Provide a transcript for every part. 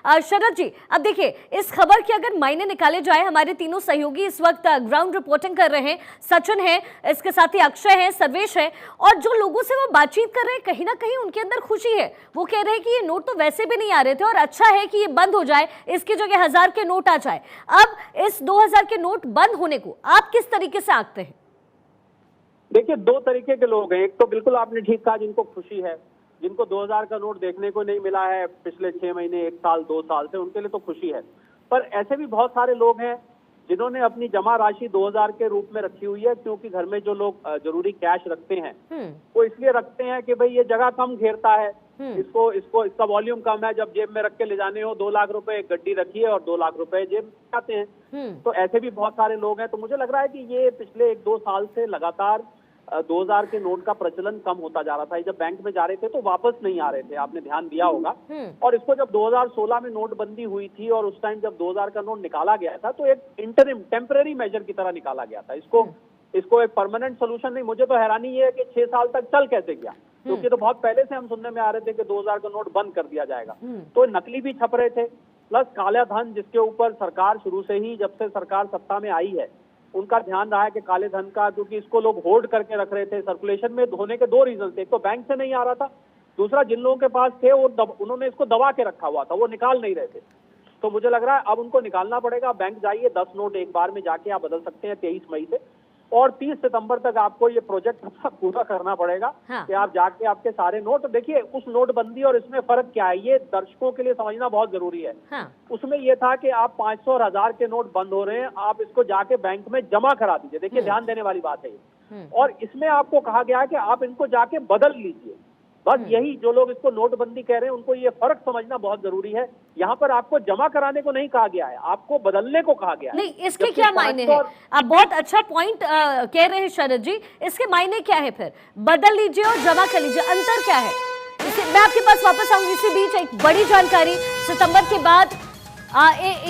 शरद जी, अब देखिए इस खबर के अगर मायने निकाले जाए, हमारे तीनों सहयोगी इस वक्त ग्राउंड रिपोर्टिंग कर रहे हैं। सचिन है, इसके साथ ही अक्षय है, सर्वेश है, और जो लोगों से वो बातचीत कर रहे हैं कहीं ना कहीं उनके अंदर खुशी है। वो कह रहे हैं कि ये नोट तो वैसे भी नहीं आ रहे थे और अच्छा है कि ये बंद हो जाए, इसकी जगह 1000 के नोट आ जाए। अब इस 2000 के नोट बंद होने को आप किस तरीके से आंकते हैं? देखिए, दो तरीके के लोग हैं। एक तो बिल्कुल आपने ठीक कहा, जिनको खुशी है, जिनको 2000 का नोट देखने को नहीं मिला है पिछले 6 महीने, 1 साल, 2 साल से, उनके लिए तो खुशी है। पर ऐसे भी बहुत सारे लोग हैं जिन्होंने अपनी जमा राशि 2000 के रूप में रखी हुई है, क्योंकि घर में जो लोग जरूरी कैश रखते हैं वो इसलिए रखते हैं कि भाई ये जगह कम घेरता है, इसका वॉल्यूम कम है, जब जेब में रख के ले जाने हो 2 लाख रुपए एक गड्डी रखी है और 2 लाख रुपए जेब में आते हैं। तो ऐसे भी बहुत सारे लोग हैं। तो मुझे लग रहा है कि ये पिछले 1-2 साल से लगातार 2000 के नोट का प्रचलन कम होता जा रहा था। जब बैंक में जा रहे थे तो वापस नहीं आ रहे थे, आपने ध्यान दिया होगा। और इसको जब 2016 में नोटबंदी हुई थी और उस टाइम जब 2000 का नोट निकाला गया था तो एक इंटरिम टेम्परेरी मेजर की तरह निकाला गया था। इसको एक परमानेंट सोल्यूशन नहीं। मुझे तो हैरानी ये है कि 6 साल तक चल कैसे गया, क्योंकि तो बहुत पहले से हम सुनने में आ रहे थे कि 2000 का नोट बंद कर दिया जाएगा। तो नकली भी छप रहे थे, प्लस काला धन, जिसके ऊपर सरकार शुरू से ही, जब से सरकार सत्ता में आई है, उनका ध्यान रहा है कि काले धन का, क्योंकि इसको लोग होल्ड करके रख रहे थे। सर्कुलेशन में होने के 2 रीजन थे, एक तो बैंक से नहीं आ रहा था, दूसरा जिन लोगों के पास थे उन्होंने इसको दबा के रखा हुआ था, वो निकाल नहीं रहे थे। तो मुझे लग रहा है अब उनको निकालना पड़ेगा। बैंक जाइए, 10 नोट एक बार में जाके आप बदल सकते हैं 23 मई से, और 30 सितंबर तक आपको ये प्रोजेक्ट पूरा करना पड़ेगा। हाँ। कि आप जाके आपके सारे नोट देखिए। उस नोटबंदी और इसमें फर्क क्या है, ये दर्शकों के लिए समझना बहुत जरूरी है। हाँ। उसमें ये था कि आप 500 और 1000 के नोट बंद हो रहे हैं, आप इसको जाके बैंक में जमा करा दीजिए। देखिए, ध्यान देने वाली बात है ये। और इसमें आपको कहा गया है कि आप इनको जाके बदल लीजिए। बस यही, जो लोग इसको नोटबंदी कह रहे हैं उनको ये फर्क समझना बहुत जरूरी है। यहाँ पर आपको जमा कराने को नहीं कहा गया है, आपको बदलने को कहा गया है। नहीं, इसके क्या मायने हैं? आप बहुत अच्छा पॉइंट कह रहे हैं शरद जी। इसके मायने क्या है फिर? बदल लीजिए और जमा कर लीजिए, अंतर क्या है? मैं आपके पास वापस आऊंगी। इसी बीच एक बड़ी जानकारी सितंबर के बाद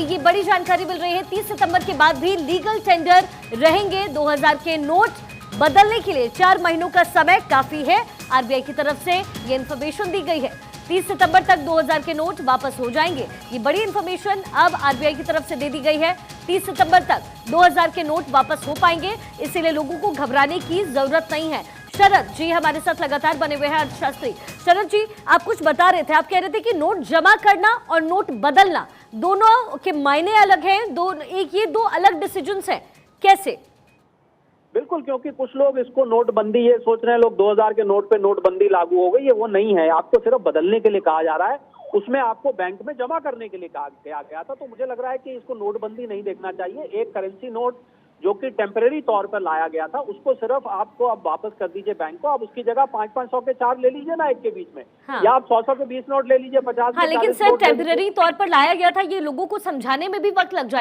ये बड़ी जानकारी मिल रही है, 30 सितंबर के बाद भी लीगल टेंडर रहेंगे। 2000 के नोट बदलने के लिए 4 महीनों का समय काफी है। आरबीआई की तरफ से ये इन्फॉर्मेशन दी गई है। 30 सितंबर तक 2000 के नोट वापस हो जाएंगे। ये बड़ी इन्फॉर्मेशन अब आरबीआई की तरफ से दे दी गई है। 30 सितंबर तक 2000 के नोट वापस हो पाएंगे, इसीलिए लोगों को घबराने की जरूरत नहीं है। शरद जी हमारे साथ लगातार बने हुए हैं, अर्थशास्त्री। शरद जी, आप कुछ बता रहे थे, आप कह रहे थे कि नोट जमा करना और नोट बदलना दोनों के मायने अलग हैं, ये दो अलग डिसीजंस हैं, कैसे? बिल्कुल, क्योंकि कुछ लोग इसको नोटबंदी ये सोच रहे हैं, लोग 2000 के नोट पे नोटबंदी लागू हो गई, ये वो नहीं है। आपको सिर्फ बदलने के लिए कहा जा रहा है, उसमें आपको बैंक में जमा करने के लिए कहा गया था। तो मुझे लग रहा है कि इसको नोटबंदी नहीं देखना चाहिए। एक करेंसी नोट जो कि टेम्परेरी तौर पर लाया गया था, उसको सिर्फ आपको अब वापस कर दीजिए बैंक को। आप उसकी जगह 500-500 के 4 ले लीजिए ना एक के बीच में। हाँ। या आप 100 के 20 नोट ले लीजिए, 50 हाँ, लेकिन सर टेम्परेरी तौर पर लाया गया था, ये लोगों को समझाने में भी वक्त लग जाए।